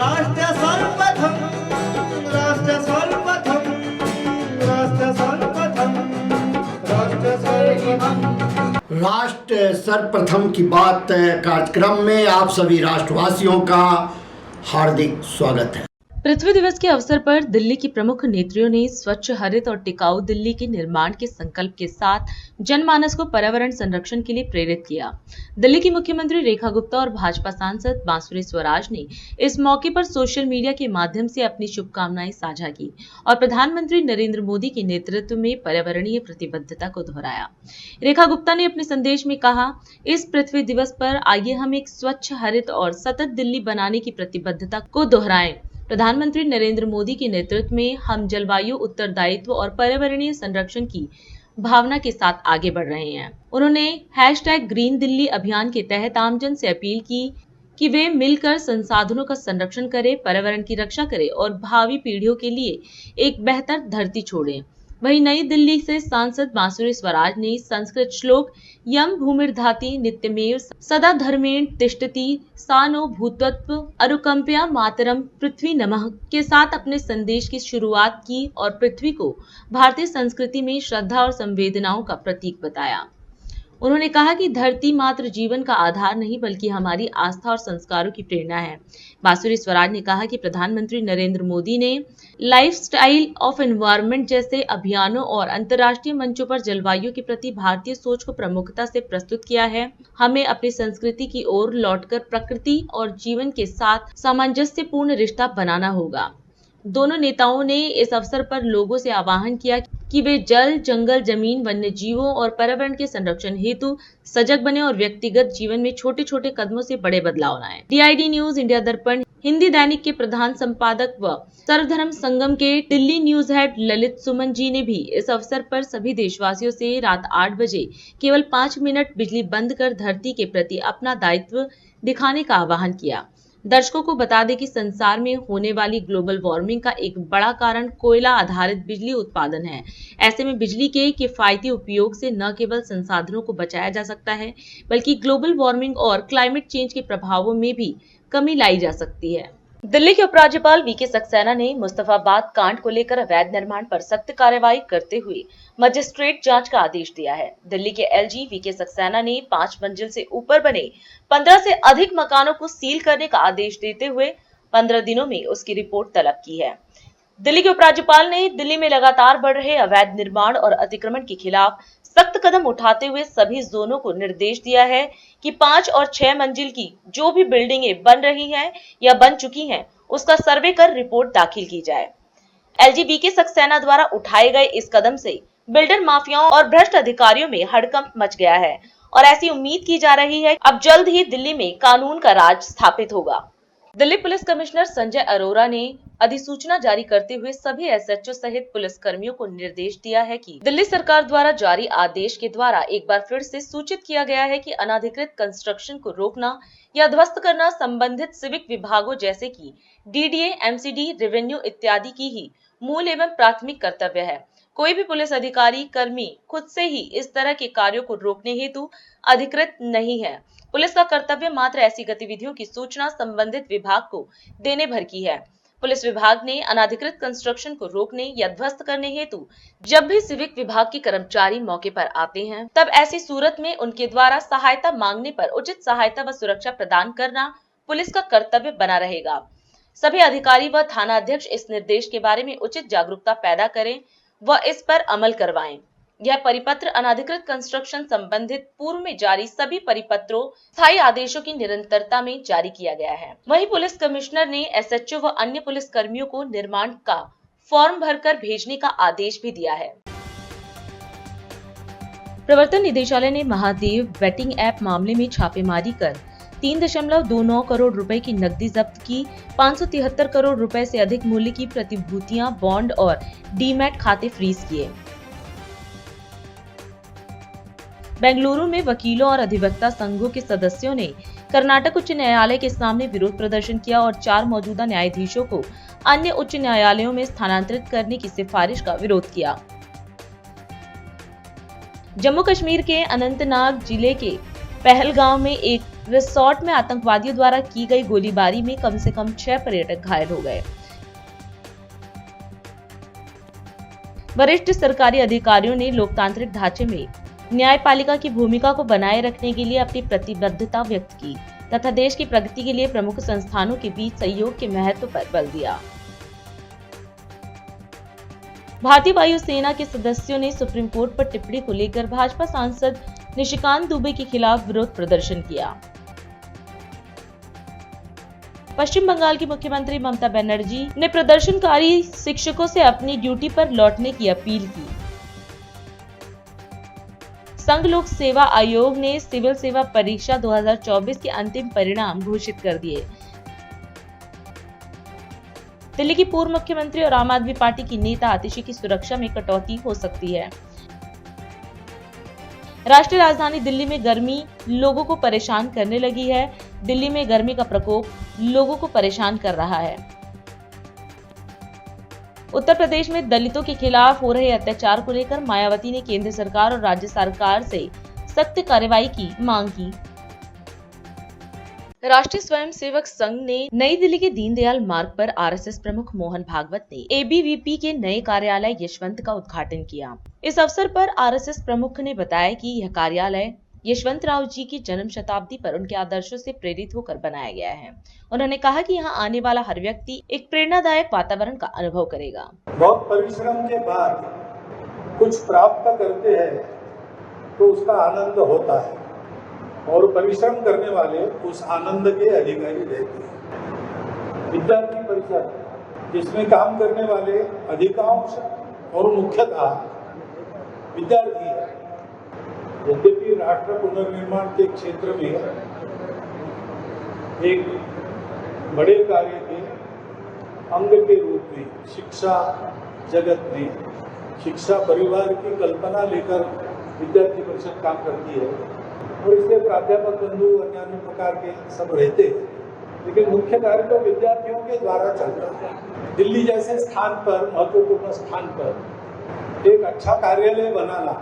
राष्ट्र सर्वप्रथम राष्ट्र सर्वप्रथम राष्ट्र सर्वप्रथम राष्ट्र सर्वप्रथम राष्ट्र सर्वप्रथम की बात कार्यक्रम में आप सभी राष्ट्रवासियों का हार्दिक स्वागत है। पृथ्वी दिवस के अवसर पर दिल्ली की प्रमुख नेत्रियों ने स्वच्छ, हरित और टिकाऊ दिल्ली के निर्माण के संकल्प के साथ जनमानस को पर्यावरण संरक्षण के लिए प्रेरित किया। दिल्ली की मुख्यमंत्री रेखा गुप्ता और भाजपा सांसद बांसुरी स्वराज ने इस मौके पर सोशल मीडिया के माध्यम से अपनी शुभकामनाएं साझा की और प्रधानमंत्री नरेंद्र मोदी के नेतृत्व में पर्यावरणीय प्रतिबद्धता को दोहराया। रेखा गुप्ता ने अपने संदेश में कहा, इस पृथ्वी दिवस पर आइए हम एक स्वच्छ, हरित और सतत दिल्ली बनाने की प्रतिबद्धता को दोहराएं। प्रधानमंत्री नरेंद्र मोदी के नेतृत्व में हम जलवायु उत्तरदायित्व और पर्यावरणीय संरक्षण की भावना के साथ आगे बढ़ रहे हैं। उन्होंने #ग्रीन दिल्ली अभियान के तहत आमजन से अपील की कि वे मिलकर संसाधनों का संरक्षण करें, पर्यावरण की रक्षा करें और भावी पीढ़ियों के लिए एक बेहतर धरती छोड़ें। वहीं नई दिल्ली से सांसद बांसुरी स्वराज ने संस्कृत श्लोक यम भूमिर्धाति नित्यमेव सदा धर्मेण तिष्ठति सा नो भूतत्व अनुकंपया मातरम पृथ्वी नमः के साथ अपने संदेश की शुरुआत की और पृथ्वी को भारतीय संस्कृति में श्रद्धा और संवेदनाओं का प्रतीक बताया। उन्होंने कहा कि धरती मात्र जीवन का आधार नहीं बल्कि हमारी आस्था और संस्कारों की प्रेरणा है। बांसुरी स्वराज ने कहा कि प्रधानमंत्री नरेंद्र मोदी ने लाइफस्टाइल ऑफ एनवायरनमेंट जैसे अभियानों और अंतर्राष्ट्रीय मंचों पर जलवायु के प्रति भारतीय सोच को प्रमुखता से प्रस्तुत किया है। हमें अपनी संस्कृति की ओर लौटकर प्रकृति और जीवन के साथ सामंजस्यपूर्ण रिश्ता बनाना होगा। दोनों नेताओं ने इस अवसर पर लोगों से आह्वान किया कि वे जल, जंगल, जमीन, वन्य जीवों और पर्यावरण के संरक्षण हेतु सजग बने और व्यक्तिगत जीवन में छोटे छोटे कदमों से बड़े बदलाव लाएं। DID न्यूज, इंडिया दर्पण हिंदी दैनिक के प्रधान संपादक व सर्वधर्म संगम के दिल्ली न्यूज हेड ललित सुमन जी ने भी इस अवसर पर सभी देशवासियों से रात 8 बजे केवल 5 मिनट बिजली बंद कर धरती के प्रति अपना दायित्व दिखाने का आह्वान किया। दर्शकों को बता दें कि संसार में होने वाली ग्लोबल वार्मिंग का एक बड़ा कारण कोयला आधारित बिजली उत्पादन है। ऐसे में बिजली के किफायती उपयोग से न केवल संसाधनों को बचाया जा सकता है बल्कि ग्लोबल वार्मिंग और क्लाइमेट चेंज के प्रभावों में भी कमी लाई जा सकती है। दिल्ली के उपराज्यपाल VK सक्सेना ने मुस्तफाबाद कांड को लेकर अवैध निर्माण पर सख्त कार्रवाई करते हुए मजिस्ट्रेट जांच का आदेश दिया है। दिल्ली के LG VK सक्सेना ने 5 मंजिल से ऊपर बने 15 से अधिक मकानों को सील करने का आदेश देते हुए 15 दिनों में उसकी रिपोर्ट तलब की है। दिल्ली के उपराज्यपाल ने दिल्ली में लगातार बढ़ रहे अवैध निर्माण और अतिक्रमण के खिलाफ सख्त कदम उठाते हुए सभी जोनों को निर्देश दिया है कि 5 और 6 मंजिल की जो भी बिल्डिंगें बन रही हैं या बन चुकी हैं, उसका सर्वे कर रिपोर्ट दाखिल की जाए। LG VK सक्सेना द्वारा उठाए गए इस कदम से बिल्डर माफियाओं और भ्रष्ट अधिकारियों में हड़कंप मच गया है और ऐसी उम्मीद की जा रही है अब जल्द ही दिल्ली में कानून का राज स्थापित होगा। दिल्ली पुलिस कमिश्नर संजय अरोरा ने अधिसूचना जारी करते हुए सभी SHO सहित पुलिस कर्मियों को निर्देश दिया है कि दिल्ली सरकार द्वारा जारी आदेश के द्वारा एक बार फिर से सूचित किया गया है कि अनाधिकृत कंस्ट्रक्शन को रोकना या ध्वस्त करना संबंधित सिविक विभागों जैसे कि DDA, MCD, रेवेन्यू इत्यादि की ही मूल एवं प्राथमिक कर्तव्य है। कोई भी पुलिस अधिकारी कर्मी खुद से ही इस तरह के कार्यों को रोकने हेतु अधिकृत नहीं है। पुलिस का कर्तव्य मात्र ऐसी गतिविधियों की सूचना संबंधित विभाग को देने भर की है। पुलिस विभाग ने अनाधिकृत कंस्ट्रक्शन को रोकने या ध्वस्त करने हेतु जब भी सिविक विभाग के कर्मचारी मौके पर आते हैं, तब ऐसी सूरत में उनके द्वारा सहायता मांगने पर उचित सहायता व सुरक्षा प्रदान करना पुलिस का कर्तव्य बना रहेगा। सभी अधिकारी व थाना अध्यक्ष इस निर्देश के बारे में उचित जागरूकता पैदा करें व इस पर अमल करवाएं। यह परिपत्र अनाधिकृत कंस्ट्रक्शन संबंधित पूर्व में जारी सभी परिपत्रों, स्थायी आदेशों की निरंतरता में जारी किया गया है। वहीं पुलिस कमिश्नर ने SHO व अन्य पुलिस कर्मियों को निर्माण का फॉर्म भरकर भेजने का आदेश भी दिया है। प्रवर्तन निदेशालय ने महादेव बेटिंग ऐप मामले में छापेमारी कर 3.29 करोड़ रुपए की नकदी जब्त की, 573 करोड़ रुपए से अधिक मूल्य की प्रतिभूतियां, बॉन्ड और डीमैट खाते फ्रीज किए। बेंगलुरु में वकीलों और अधिवक्ता संघों के सदस्यों ने कर्नाटक उच्च न्यायालय के सामने विरोध प्रदर्शन किया और 4 मौजूदा न्यायाधीशों को अन्य उच्च न्यायालयों में स्थानांतरित करने की सिफारिश का विरोध किया। जम्मू कश्मीर के अनंतनाग जिले के पहलगांव में एक रिसोर्ट में आतंकवादियों द्वारा की गई गोलीबारी में कम से कम 6 पर्यटक घायल हो गए। वरिष्ठ सरकारी अधिकारियों ने लोकतांत्रिक ढांचे में न्यायपालिका की भूमिका को बनाए रखने के लिए अपनी प्रतिबद्धता व्यक्त की तथा देश की प्रगति के लिए प्रमुख संस्थानों के बीच सहयोग के महत्व पर बल दिया। भारतीय वायुसेना के सदस्यों ने सुप्रीम कोर्ट पर टिप्पणी को लेकर भाजपा सांसद निशिकांत दुबे के खिलाफ विरोध प्रदर्शन किया। पश्चिम बंगाल की मुख्यमंत्री ममता बनर्जी ने प्रदर्शनकारी शिक्षकों से अपनी ड्यूटी पर लौटने की अपील की। संघ लोक सेवा आयोग ने सिविल सेवा परीक्षा 2024 के अंतिम परिणाम घोषित कर दिए। दिल्ली की पूर्व मुख्यमंत्री और आम आदमी पार्टी की नेता आतिशी की सुरक्षा में कटौती हो सकती है। राष्ट्रीय राजधानी दिल्ली में गर्मी लोगों को परेशान करने लगी है। दिल्ली में गर्मी का प्रकोप लोगों को परेशान कर रहा है। उत्तर प्रदेश में दलितों के खिलाफ हो रहे अत्याचार को लेकर मायावती ने केंद्र सरकार और राज्य सरकार से सख्त कार्रवाई की मांग की। राष्ट्रीय स्वयंसेवक संघ ने नई दिल्ली के दीनदयाल मार्ग पर आरएसएस प्रमुख मोहन भागवत ने एबीवीपी के नए कार्यालय यशवंत का उद्घाटन किया। इस अवसर पर आरएसएस प्रमुख ने बताया कि यह कार्यालय यशवंत राव जी की जन्म शताब्दी पर उनके आदर्शों से प्रेरित होकर बनाया गया है। उन्होंने कहा कि यहाँ आने वाला हर व्यक्ति एक प्रेरणादायक वातावरण का अनुभव करेगा। बहुत परिश्रम के बाद कुछ प्राप्त करते हैं तो उसका आनंद होता है और परिश्रम करने वाले उस आनंद के अधिकारी रहते हैं। विद्यार्थी परिषद जिसमें काम करने वाले अधिकांश और मुख्यतः विद्यार्थी है। यद्यपि राष्ट्र पुनर्निर्माण के क्षेत्र में एक बड़े कार्य के अंग के रूप में शिक्षा जगत में शिक्षा परिवार की कल्पना लेकर विद्यार्थी परिषद काम करती है और इससे प्राध्यापक बंधु अन्य प्रकार के सब रहते हैं, लेकिन मुख्य कार्य तो विद्यार्थियों के द्वारा चलता है। दिल्ली जैसे स्थान पर, महत्वपूर्ण स्थान पर एक अच्छा कार्यालय बनाना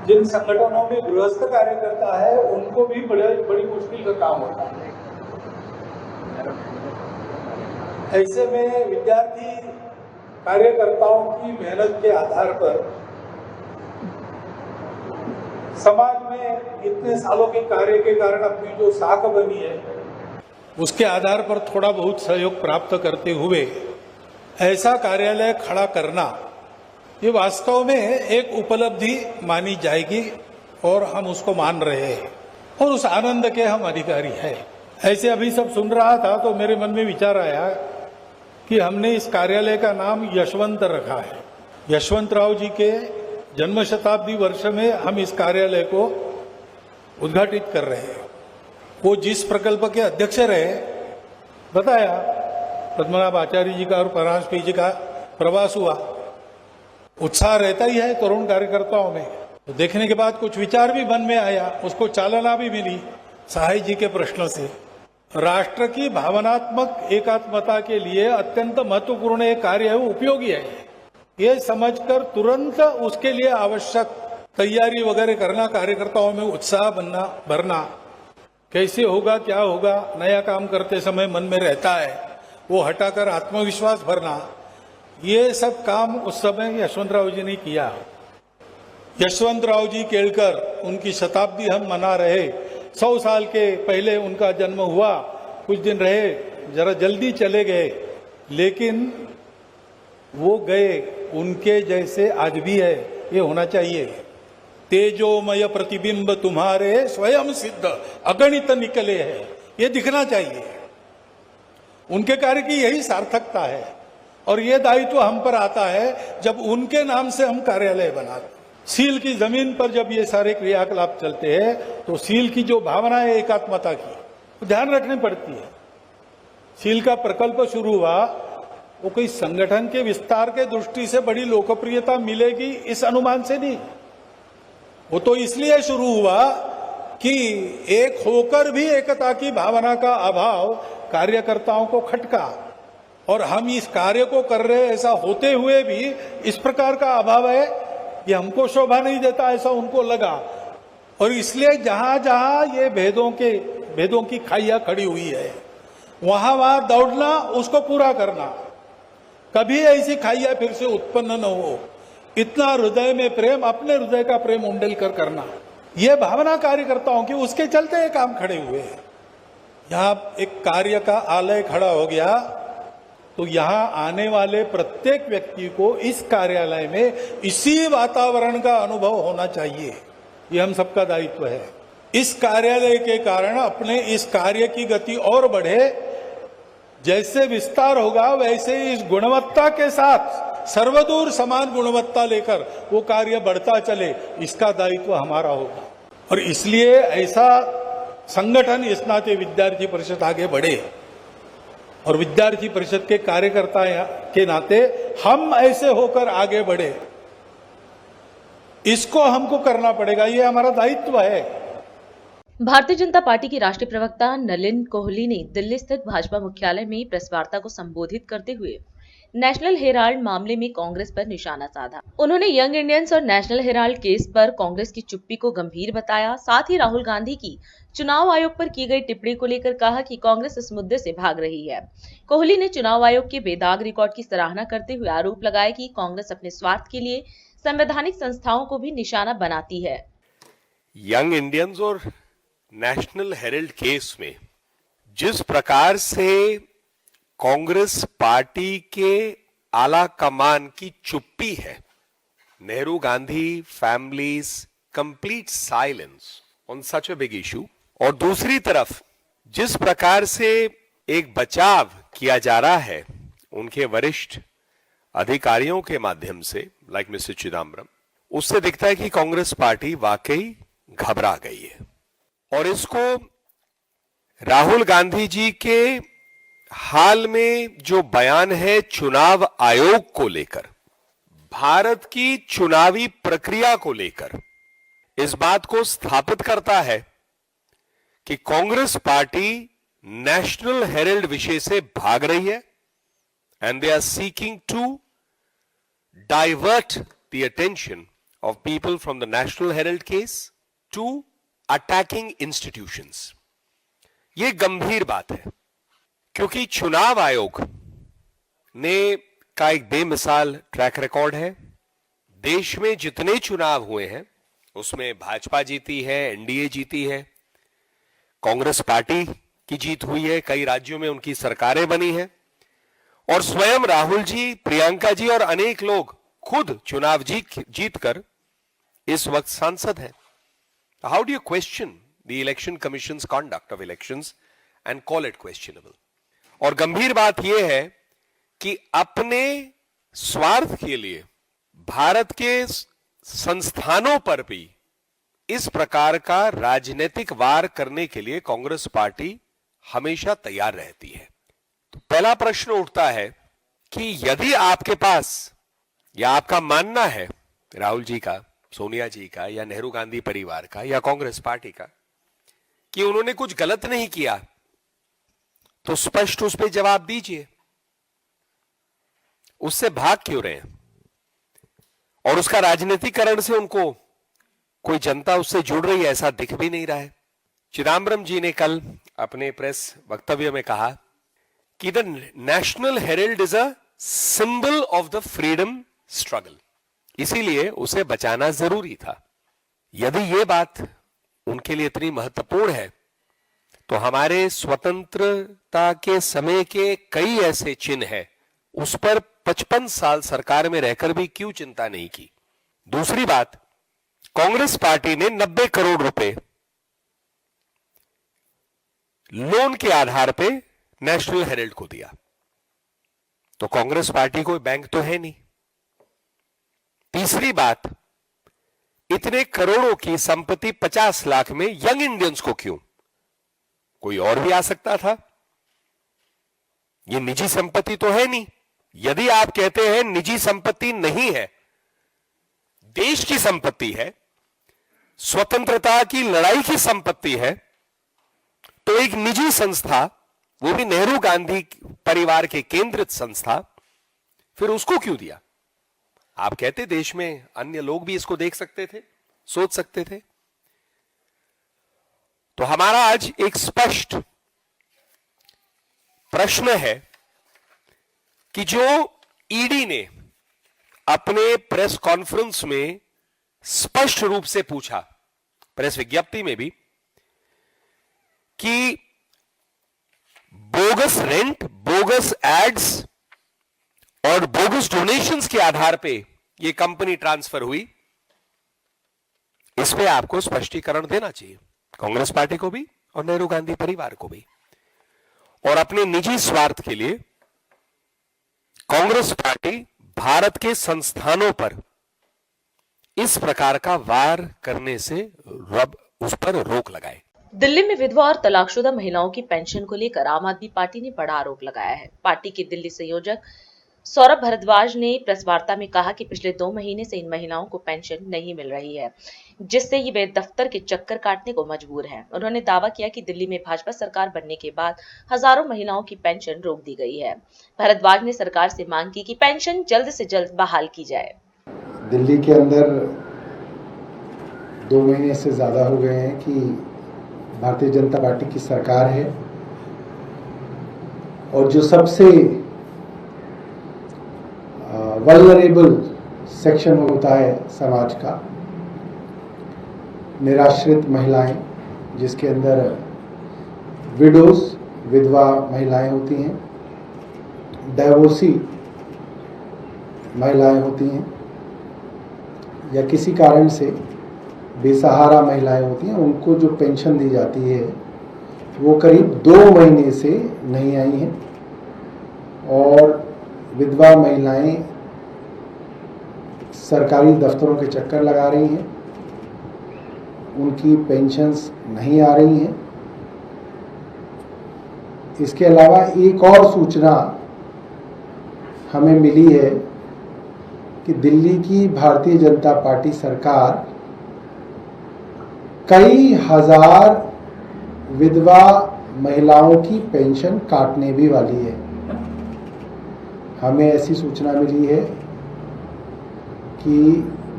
जिन संगठनों में गृहस्थ कार्य करता है उनको भी बड़ी मुश्किल का काम होता है। ऐसे में विद्यार्थी कार्यकर्ताओं की मेहनत के आधार पर समाज में इतने सालों के कार्य के कारण अपनी जो साख बनी है उसके आधार पर थोड़ा बहुत सहयोग प्राप्त करते हुए ऐसा कार्यालय खड़ा करना ये वास्तव में एक उपलब्धि मानी जाएगी और हम उसको मान रहे हैं और उस आनंद के हम अधिकारी हैं। ऐसे अभी सब सुन रहा था तो मेरे मन में विचार आया कि हमने इस कार्यालय का नाम यशवंत रखा है। यशवंत राव जी के जन्म शताब्दी वर्ष में हम इस कार्यालय को उद्घाटित कर रहे हैं। वो जिस प्रकल्प के अध्यक्ष रहे, बताया पद्मनाभ आचार्य जी का और परांश जी का प्रवास हुआ। उत्साह रहता ही है तरुण कार्यकर्ताओं में। तो देखने के बाद कुछ विचार भी मन में आया, उसको चालना भी मिली सहाय जी के प्रश्न से। राष्ट्र की भावनात्मक एकात्मता के लिए अत्यंत महत्वपूर्ण एक कार्य है, वो उपयोगी है। ये समझकर तुरंत उसके लिए आवश्यक तैयारी वगैरह करना, कार्यकर्ताओं में उत्साह भरना, कैसे होगा क्या होगा नया काम करते समय मन में रहता है, वो हटाकर आत्मविश्वास भरना, ये सब काम उस समय यशवंतराव जी ने किया। यशवंतराव जी केलकर उनकी शताब्दी हम मना रहे। 100 साल के पहले उनका जन्म हुआ, कुछ दिन रहे, जरा जल्दी चले गए, लेकिन वो गए, उनके जैसे आज भी है, ये होना चाहिए। तेजोमय प्रतिबिंब तुम्हारे स्वयं सिद्ध अगणित निकले हैं, ये दिखना चाहिए। उनके कार्य की यही सार्थकता है और ये दायित्व हम पर आता है जब उनके नाम से हम कार्यालय बनाते। सील की जमीन पर जब ये सारे क्रियाकलाप चलते हैं तो सील की जो भावना है एकात्मता की, वो ध्यान रखनी पड़ती है। सील का प्रकल्प शुरू हुआ, वो कोई संगठन के विस्तार के दृष्टि से बड़ी लोकप्रियता मिलेगी इस अनुमान से नहीं, वो तो इसलिए शुरू हुआ कि एक होकर भी एकता की भावना का अभाव कार्यकर्ताओं को खटका और हम इस कार्य को कर रहे ऐसा होते हुए भी इस प्रकार का अभाव है, ये हमको शोभा नहीं देता, ऐसा उनको लगा। और इसलिए जहां जहां ये भेदों के भेदों की खाइयां खड़ी हुई है, वहां दौड़ना, उसको पूरा करना, कभी ऐसी खाइयां फिर से उत्पन्न न हो, इतना हृदय में प्रेम, अपने हृदय का प्रेम उंडेल कर करना, यह भावना कार्यकर्ताओं की, उसके चलते ये काम खड़े हुए हैं। यहां एक कार्य का आलय खड़ा हो गया तो यहां आने वाले प्रत्येक व्यक्ति को इस कार्यालय में इसी वातावरण का अनुभव होना चाहिए। ये हम सबका दायित्व है। इस कार्यालय के कारण अपने इस कार्य की गति और बढ़े, जैसे विस्तार होगा वैसे इस गुणवत्ता के साथ सर्वदूर समान गुणवत्ता लेकर वो कार्य बढ़ता चले, इसका दायित्व हमारा होगा। और इसलिए ऐसा संगठन इस नाते विद्यार्थी परिषद आगे बढ़े, और विद्यार्थी परिषद के कार्यकर्ता के नाते हम ऐसे होकर आगे बढ़े, इसको हमको करना पड़ेगा, ये हमारा दायित्व है। भारतीय जनता पार्टी के राष्ट्रीय प्रवक्ता नलिन कोहली ने दिल्ली स्थित भाजपा मुख्यालय में प्रेस वार्ता को संबोधित करते हुए नेशनल हेराल्ड मामले में कांग्रेस पर निशाना साधा। उन्होंने यंग इंडियंस और नेशनल हेराल्ड केस पर कांग्रेस की चुप्पी को गंभीर बताया। साथ ही राहुल गांधी की चुनाव आयोग पर की गई टिप्पणी को लेकर कहा कि कांग्रेस इस मुद्दे से भाग रही है। कोहली ने चुनाव आयोग के बेदाग रिकॉर्ड की सराहना करते हुए आरोप लगाया कि कांग्रेस अपने स्वार्थ के लिए संवैधानिक संस्थाओं को भी निशाना बनाती है। यंग इंडियंस और नेशनल हेराल्ड केस में जिस प्रकार से कांग्रेस पार्टी के आला कमान की चुप्पी है, Nehru Gandhi families complete silence on such a big issue, और दूसरी तरफ जिस प्रकार से एक बचाव किया जा रहा है उनके वरिष्ठ अधिकारियों के माध्यम से, लाइक मिस्टर चिदम्बरम, उससे दिखता है कि कांग्रेस पार्टी वाकई घबरा गई है। और इसको राहुल गांधी जी के हाल में जो बयान है चुनाव आयोग को लेकर, भारत की चुनावी प्रक्रिया को लेकर, इस बात को स्थापित करता है कि कांग्रेस पार्टी नेशनल हेराल्ड विषय से भाग रही है and they are seeking to divert the attention of people from the National Herald case to attacking institutions. यह गंभीर बात है, क्योंकि चुनाव आयोग ने का एक बेमिसाल ट्रैक रिकॉर्ड है। देश में जितने चुनाव हुए हैं उसमें भाजपा जीती है, एनडीए जीती है, कांग्रेस पार्टी की जीत हुई है, कई राज्यों में उनकी सरकारें बनी हैं, और स्वयं राहुल जी, प्रियंका जी और अनेक लोग खुद चुनाव जीत कर इस वक्त सांसद हैं। How do you question the Election Commission's conduct of elections and call it questionable? और गंभीर बात यह है कि अपने स्वार्थ के लिए भारत के संस्थानों पर भी इस प्रकार का राजनीतिक वार करने के लिए कांग्रेस पार्टी हमेशा तैयार रहती है। तो पहला प्रश्न उठता है कि यदि आपके पास, या आपका मानना है राहुल जी का, सोनिया जी का, या नेहरू गांधी परिवार का, या कांग्रेस पार्टी का, कि उन्होंने कुछ गलत नहीं किया, तो स्पष्ट उस पर जवाब दीजिए। उससे भाग क्यों रहे हैं? और उसका राजनीतिकरण से उनको कोई जनता उससे जुड़ रही है ऐसा दिख भी नहीं रहा है। चिदम्बरम जी ने कल अपने प्रेस वक्तव्य में कहा कि the National Herald is a symbol of the freedom struggle, इसीलिए उसे बचाना जरूरी था। यदि यह बात उनके लिए इतनी महत्वपूर्ण है तो हमारे स्वतंत्रता के समय के कई ऐसे चिन्ह हैं, उस पर 55 साल सरकार में रहकर भी क्यों चिंता नहीं की। दूसरी बात, कांग्रेस पार्टी ने 90 करोड़ रुपए लोन के आधार पे नेशनल हेराल्ड को दिया, तो कांग्रेस पार्टी कोई बैंक तो है नहीं। तीसरी बात, इतने करोड़ों की संपत्ति 50 लाख में यंग इंडियंस को क्यों? कोई और भी आ सकता था। यह निजी संपत्ति तो है नहीं। यदि आप कहते हैं निजी संपत्ति नहीं है, देश की संपत्ति है, स्वतंत्रता की लड़ाई की संपत्ति है, तो एक निजी संस्था, वो भी नेहरू गांधी परिवार के केंद्रित संस्था, फिर उसको क्यों दिया? आप कहते देश में अन्य लोग भी इसको देख सकते थे, सोच सकते थे। तो हमारा आज एक स्पष्ट प्रश्न है कि जो ईडी ने अपने प्रेस कॉन्फ्रेंस में स्पष्ट रूप से पूछा, प्रेस विज्ञप्ति में भी, कि बोगस रेंट, बोगस एड्स और बोगस डोनेशंस के आधार पे ये कंपनी ट्रांसफर हुई, इस पे आपको स्पष्टीकरण देना चाहिए, कांग्रेस पार्टी को भी और नेहरू गांधी परिवार को भी। और अपने निजी स्वार्थ के लिए कांग्रेस पार्टी भारत के संस्थानों पर इस प्रकार का वार करने से उस पर रोक लगाए। दिल्ली में विधवा और तलाकशुदा महिलाओं की पेंशन को लेकर आम आदमी पार्टी ने बड़ा आरोप लगाया है। पार्टी के दिल्ली संयोजक सौरभ भारद्वाज ने प्रेस वार्ता में कहा कि पिछले 2 महीने से इन महिलाओं को पेंशन नहीं मिल रही है, जिससे ये वे दफ्तर के चक्कर काटने को मजबूर हैं। उन्होंने दावा किया कि दिल्ली में भाजपा सरकार बनने के बाद हजारों महिलाओं की पेंशन रोक दी गई है। भारद्वाज ने सरकार से मांग की कि पेंशन जल्द से जल्द बहाल की जाए। दिल्ली के अंदर 2 महीने से ज़्यादा हो गए हैं कि भारतीय जनता पार्टी की सरकार है और जो सबसे वल्नरेबल सेक्शन होता है समाज का, निराश्रित महिलाएं, जिसके अंदर विडोज, विधवा महिलाएं होती हैं, डाइवोर्सी महिलाएं होती हैं, या किसी कारण से बेसहारा महिलाएं होती हैं, उनको जो पेंशन दी जाती है वो करीब 2 महीने से नहीं आई हैं। और विधवा महिलाएं सरकारी दफ्तरों के चक्कर लगा रही हैं, उनकी पेंशन्स नहीं आ रही हैं। इसके अलावा एक और सूचना हमें मिली है कि दिल्ली की भारतीय जनता पार्टी सरकार कई हजार विधवा महिलाओं की पेंशन काटने भी वाली है। हमें ऐसी सूचना मिली है कि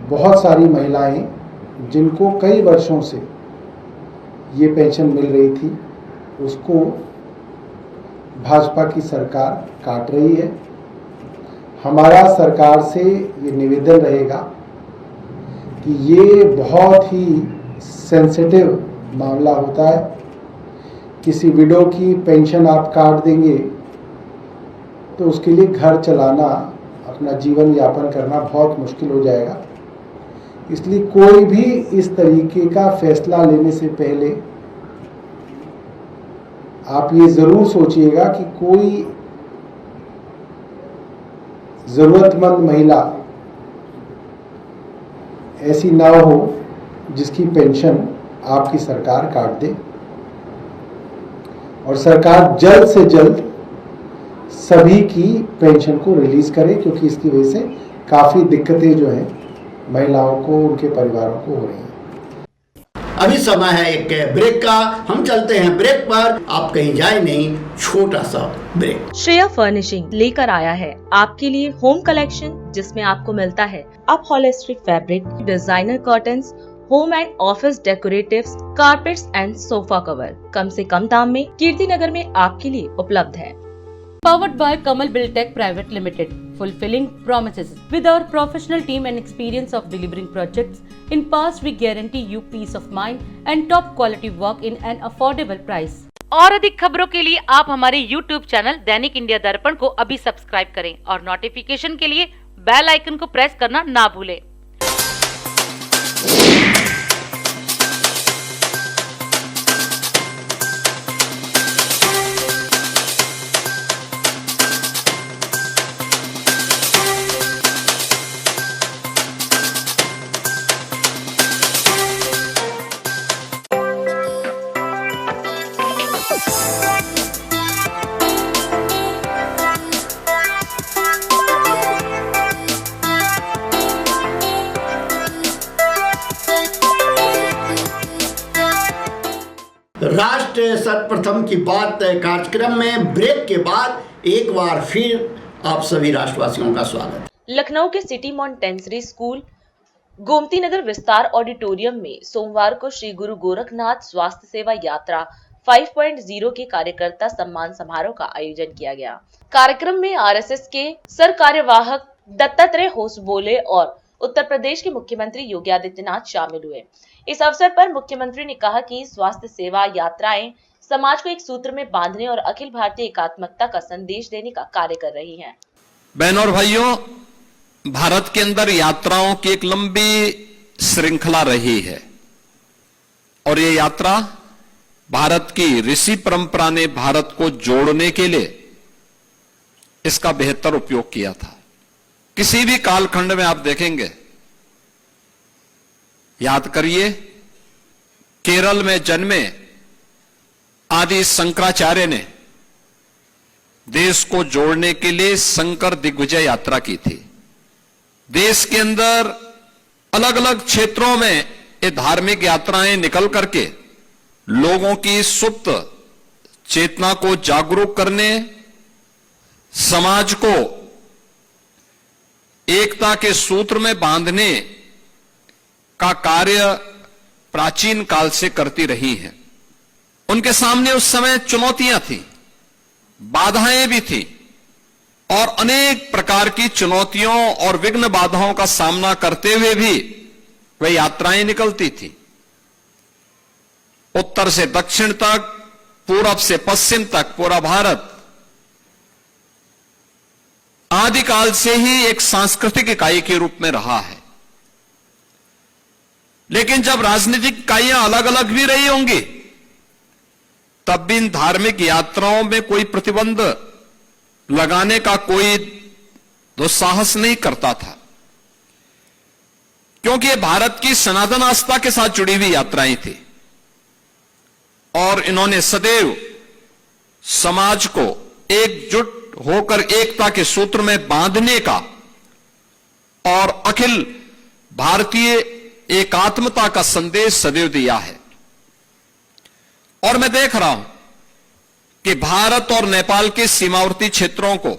बहुत सारी महिलाएं जिनको कई वर्षों से ये पेंशन मिल रही थी, उसको भाजपा की सरकार काट रही है। हमारा सरकार से ये निवेदन रहेगा कि ये बहुत ही सेंसिटिव मामला होता है। किसी विडो की पेंशन आप काट देंगे तो उसके लिए घर चलाना, अपना जीवन यापन करना बहुत मुश्किल हो जाएगा। इसलिए कोई भी इस तरीके का फैसला लेने से पहले आप ये जरूर सोचिएगा कि कोई जरूरतमंद महिला ऐसी ना हो जिसकी पेंशन आपकी सरकार काट दे। और सरकार जल्द से जल्द सभी की पेंशन को रिलीज करे, क्योंकि इसकी वजह से काफी दिक्कतें जो हैं महिलाओं को, उनके परिवारों को हो रही हैं। अभी समय है एक ब्रेक का, हम चलते हैं ब्रेक पर, आप कहीं जाए नहीं, छोटा सा ब्रेक। श्रेया फर्निशिंग लेकर आया है आपके लिए होम कलेक्शन, जिसमें आपको मिलता है upholstery fabric, designer curtains, home and office decoratives, carpets and sofa cover कम से कम दाम में कीर्ति नगर में आपके लिए उपलब्ध है। Powered by Kamal Buildtech Private Limited, fulfilling promises. With our professional team and experience of delivering projects in past, we guarantee you peace of mind and top quality work in an affordable price. और अधिक खबरों के लिए आप हमारे YouTube channel दैनिक India दर्पण को अभी सब्सक्राइब करें और नोटिफिकेशन के लिए बेल आइकन को प्रेस करना ना भूलें। राष्ट्र सर्वप्रथम की बात कार्यक्रम में ब्रेक के बाद एक बार फिर आप सभी राष्ट्रवासियों का स्वागत। लखनऊ के city Montessori school Gomti Nagar विस्तार ऑडिटोरियम में सोमवार को श्री गुरु गोरखनाथ स्वास्थ्य सेवा यात्रा 5.0 के कार्यकर्ता सम्मान समारोह का आयोजन किया गया। कार्यक्रम में आरएसएस के सर कार्यवाहक दत्तात्रेय होसबोले और उत्तर प्रदेश के मुख्यमंत्री योगी आदित्यनाथ शामिल हुए। इस अवसर पर मुख्यमंत्री ने कहा कि स्वास्थ्य सेवा यात्राएं समाज को एक सूत्र में बांधने और अखिल भारतीय एकात्मकता का संदेश देने का कार्य कर रही हैं। बहनों और भाइयों, भारत के अंदर यात्राओं की एक लंबी श्रृंखला रही है और ये यात्रा भारत की ऋषि परंपरा ने भारत को जोड़ने के लिए इसका बेहतर उपयोग किया था। किसी भी कालखंड में आप देखेंगे, याद करिए, केरल में जन्मे आदि शंकराचार्य ने देश को जोड़ने के लिए शंकर दिग्विजय यात्रा की थी। देश के अंदर अलग अलग क्षेत्रों में ये धार्मिक यात्राएं निकल करके लोगों की सुप्त चेतना को जागरूक करने, समाज को एकता के सूत्र में बांधने का कार्य प्राचीन काल से करती रही हैं। उनके सामने उस समय चुनौतियां थी, बाधाएं भी थी और अनेक प्रकार की चुनौतियों और विघ्न बाधाओं का सामना करते हुए भी वे यात्राएं निकलती थी। उत्तर से दक्षिण तक, पूरब से पश्चिम तक पूरा भारत आदिकाल से ही एक सांस्कृतिक इकाई के रूप में रहा है। लेकिन जब राजनीतिक इकाइयां अलग अलग भी रही होंगी, तब भी इन धार्मिक यात्राओं में कोई प्रतिबंध लगाने का कोई दुस्साहस नहीं करता था, क्योंकि ये भारत की सनातन आस्था के साथ जुड़ी हुई यात्राएं थी और इन्होंने सदैव समाज को एकजुट होकर एकता के सूत्र में बांधने का और अखिल भारतीय एकात्मता का संदेश सदैव दिया है। और मैं देख रहा हूं कि भारत और नेपाल के सीमावर्ती क्षेत्रों को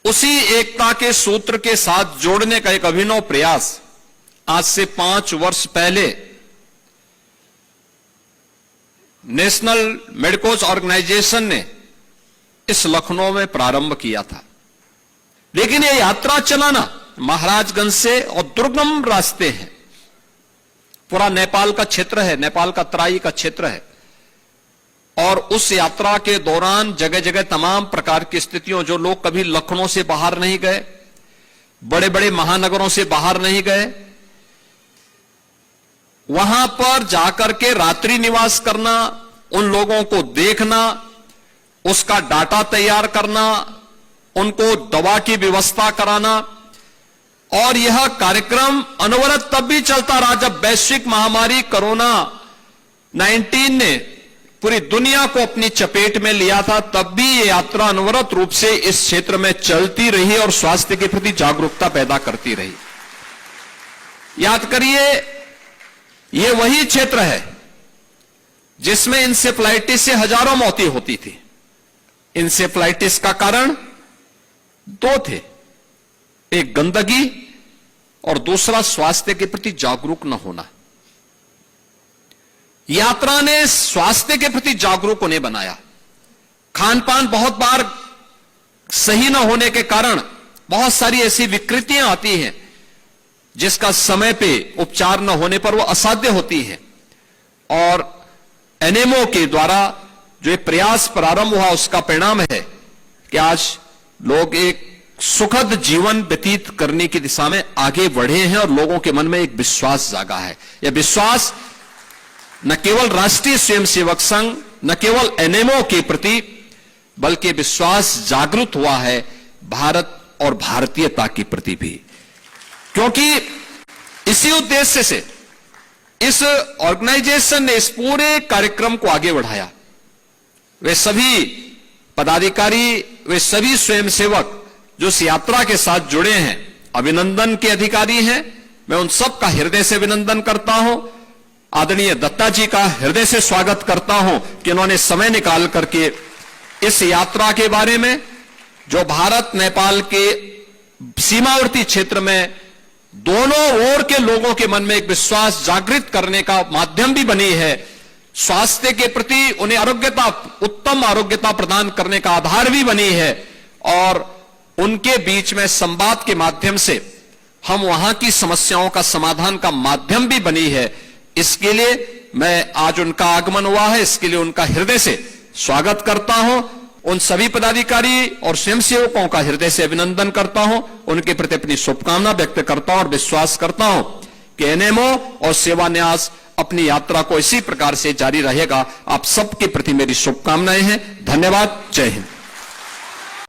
उसी एकता के सूत्र के साथ जोड़ने का एक अभिनव प्रयास आज से 5 वर्ष पहले नेशनल मेडिकोज ऑर्गेनाइजेशन ने इस लखनऊ में प्रारंभ किया था। लेकिन यह यात्रा चलाना महाराजगंज से और दुर्गम रास्ते हैं, पूरा नेपाल का क्षेत्र है, नेपाल का तराई का क्षेत्र है और उस यात्रा के दौरान जगह जगह तमाम प्रकार की स्थितियों, जो लोग कभी लखनऊ से बाहर नहीं गए, बड़े बड़े महानगरों से बाहर नहीं गए, वहां पर जाकर के रात्रि निवास करना, उन लोगों को देखना, उसका डाटा तैयार करना, उनको दवा की व्यवस्था कराना। और यह कार्यक्रम अनवरत तब भी चलता रहा जब वैश्विक महामारी कोरोना 19 ने पूरी दुनिया को अपनी चपेट में लिया था, तब भी यह यात्रा अनवरत रूप से इस क्षेत्र में चलती रही और स्वास्थ्य के प्रति जागरूकता पैदा करती रही। याद करिए, यह वही क्षेत्र है जिसमें इंसेफ्लाइटिस से हजारों मौतें होती थी। इंसेफ्लाइटिस का कारण 2 थे, एक गंदगी और दूसरा स्वास्थ्य के प्रति जागरूक न होना। यात्रा ने स्वास्थ्य के प्रति जागरूक उन्हें बनाया। खान पान बहुत बार सही न होने के कारण बहुत सारी ऐसी विकृतियां आती हैं जिसका समय पे उपचार न होने पर वो असाध्य होती है। और एनएमओ के द्वारा जो एक प्रयास प्रारंभ हुआ, उसका परिणाम है कि आज लोग एक सुखद जीवन व्यतीत करने की दिशा में आगे बढ़े हैं और लोगों के मन में एक विश्वास जागा है। यह विश्वास न केवल राष्ट्रीय स्वयंसेवक संघ, न केवल एनएमओ के प्रति, बल्कि विश्वास जागृत हुआ है भारत और भारतीयता के प्रति भी। क्योंकि इसी उद्देश्य से इस ऑर्गेनाइजेशन ने इस पूरे कार्यक्रम को आगे बढ़ाया। वे सभी पदाधिकारी, वे सभी स्वयंसेवक जो इस यात्रा के साथ जुड़े हैं, अभिनंदन के अधिकारी हैं। मैं उन सब का हृदय से अभिनंदन करता हूं। आदरणीय दत्ता जी का हृदय से स्वागत करता हूं कि उन्होंने समय निकाल करके इस यात्रा के बारे में, जो भारत नेपाल के सीमावर्ती क्षेत्र में दोनों ओर के लोगों के मन में एक विश्वास जागृत करने का माध्यम भी बनी है, स्वास्थ्य के प्रति उन्हें उत्तम आरोग्यता प्रदान करने का आधार भी बनी है, और उनके बीच में संवाद के माध्यम से हम वहां की समस्याओं का समाधान का माध्यम भी बनी है। इसके लिए मैं आज उनका आगमन हुआ है, इसके लिए उनका हृदय से स्वागत करता हूं। उन सभी पदाधिकारी और स्वयंसेवकों का हृदय से अभिनंदन करता हूं, उनके प्रति अपनी शुभकामना व्यक्त करता हूं और विश्वास करता हूं कि एनएमओ और सेवा न्यास अपनी यात्रा को इसी प्रकार से जारी रहेगा। आप सबके प्रति मेरी शुभकामनाएं हैं। धन्यवाद। जय हिंद।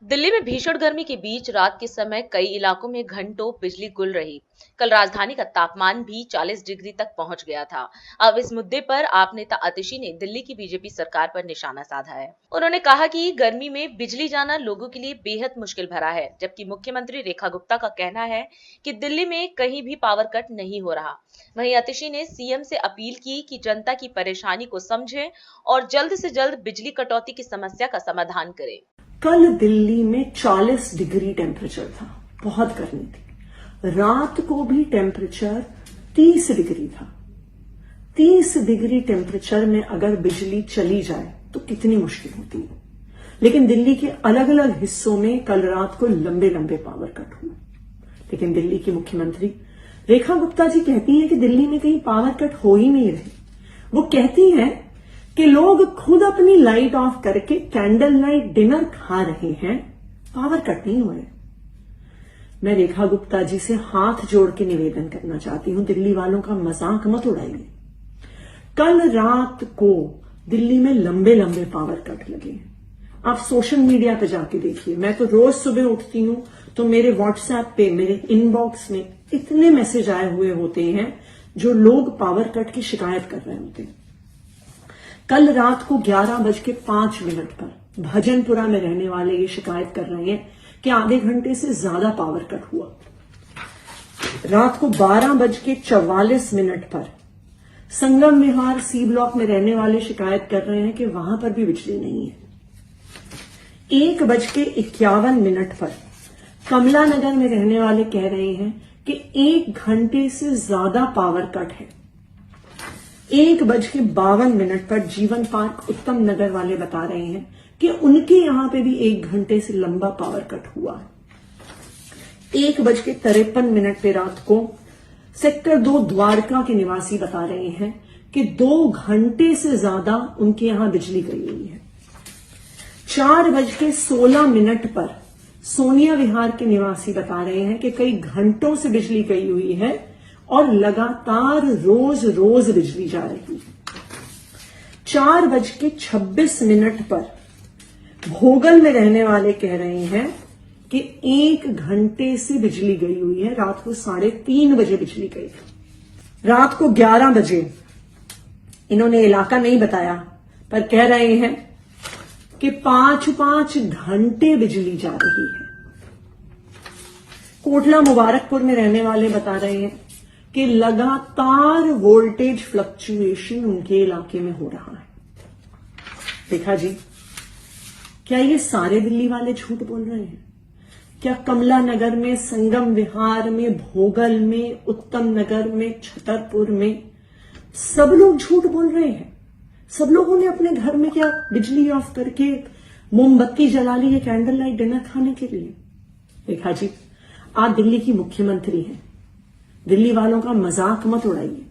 दिल्ली में भीषण गर्मी के बीच रात के समय कई इलाकों में घंटों बिजली गुल रही। कल राजधानी का तापमान भी 40 डिग्री तक पहुंच गया था। अब इस मुद्दे पर आप नेता आतिशी ने दिल्ली की बीजेपी सरकार पर निशाना साधा है। उन्होंने कहा कि गर्मी में बिजली जाना लोगों के लिए बेहद मुश्किल भरा है, जबकि मुख्यमंत्री रेखा गुप्ता का कहना है कि दिल्ली में कहीं भी पावर कट नहीं हो रहा। वहीं आतिशी ने सीएम से अपील की कि जनता की परेशानी को समझें और जल्द से जल्द बिजली कटौती की समस्या का समाधान करें। कल दिल्ली में 40 डिग्री टेम्परेचर था, बहुत गर्मी थी। रात को भी टेम्परेचर 30 डिग्री था। 30 डिग्री टेम्परेचर में अगर बिजली चली जाए तो कितनी मुश्किल होती है। लेकिन दिल्ली के अलग अलग हिस्सों में कल रात को लंबे लंबे पावर कट हुए। लेकिन दिल्ली की मुख्यमंत्री रेखा गुप्ता जी कहती हैं कि दिल्ली में कहीं पावर कट हो ही नहीं रहे। वो कहती हैं कि लोग खुद अपनी लाइट ऑफ करके कैंडल लाइट डिनर खा रहे हैं, पावर कट नहीं हुए। मैं रेखा गुप्ता जी से हाथ जोड़ के निवेदन करना चाहती हूं, दिल्ली वालों का मजाक मत उड़ाइए। कल रात को दिल्ली में लंबे लंबे पावर कट लगे। आप सोशल मीडिया पे जाके देखिए। मैं तो रोज सुबह उठती हूं तो मेरे व्हाट्सएप पे, मेरे इनबॉक्स में इतने मैसेज आए हुए होते हैं जो लोग पावर कट की शिकायत कर रहे होते हैं। कल रात को 11:05 पर भजनपुरा में रहने वाले ये शिकायत कर रहे हैं कि आधे घंटे से ज्यादा पावर कट हुआ। रात को 12:44 पर संगम विहार सी ब्लॉक में रहने वाले शिकायत कर रहे हैं कि वहां पर भी बिजली नहीं है। 1:51 पर कमला नगर में रहने वाले कह रहे हैं कि 1 घंटे से ज्यादा पावर कट है। 1:52 पर जीवन पार्क उत्तम नगर वाले बता रहे हैं कि उनके यहां पे भी 1 घंटे से लंबा पावर कट हुआ। 1:53 पे रात को सेक्टर 2 द्वारका के निवासी बता रहे हैं कि 2 घंटे से ज्यादा उनके यहां बिजली गई हुई है। 4:16 पर सोनिया विहार के निवासी बता रहे हैं कि कई घंटों से बिजली गई हुई है और लगातार रोज रोज बिजली जा रही है। 4:26 पर भोगल में रहने वाले कह रहे हैं कि 1 घंटे से बिजली गई हुई है। रात को 3:30 बजे बिजली गई। रात को 11 बजे, इन्होंने इलाका नहीं बताया, पर कह रहे हैं कि 5 घंटे बिजली जा रही है। कोटला मुबारकपुर में रहने वाले बता रहे हैं कि लगातार वोल्टेज फ्लक्चुएशन उनके इलाके में हो रहा है। देखा जी, क्या ये सारे दिल्ली वाले झूठ बोल रहे हैं? क्या कमला नगर में, संगम विहार में, भोगल में, उत्तम नगर में, छतरपुर में सब लोग झूठ बोल रहे हैं? सब लोगों ने अपने घर में क्या बिजली ऑफ करके मोमबत्ती जला ली है कैंडल लाइट डिनर खाने के लिए? देखा जी, आप दिल्ली की मुख्यमंत्री हैं, दिल्ली वालों का मजाक मत उड़ाइए।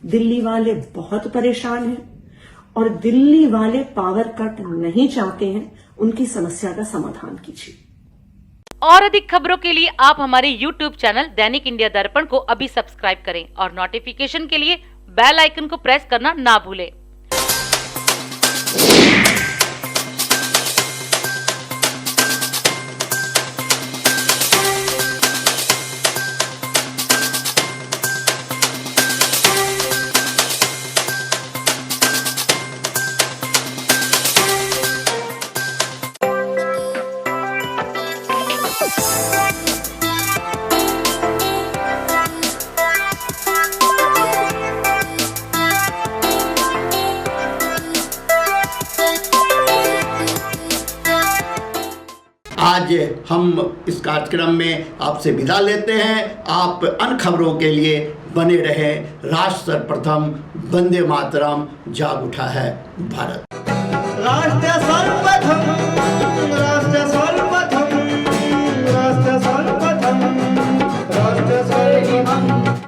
दिल्ली वाले बहुत परेशान हैं और दिल्ली वाले पावर कट नहीं चाहते हैं। उनकी समस्या का समाधान कीजिए। और अधिक खबरों के लिए आप हमारे YouTube चैनल दैनिक इंडिया दर्पण को अभी सब्सक्राइब करें और नोटिफिकेशन के लिए बेल आइकन को प्रेस करना ना भूलें। आज हम इस कार्यक्रम में आपसे विदा लेते हैं। आप अन्य खबरों के लिए बने रहे। राष्ट्र सर्वप्रथम, वंदे मातरम, जाग उठा है भारत। राष्ट्र सर्वप्रथम, राष्ट्र सर्वप्रथम, राष्ट्र सर्वप्रथम, राष्ट्र सर्वप्रथम।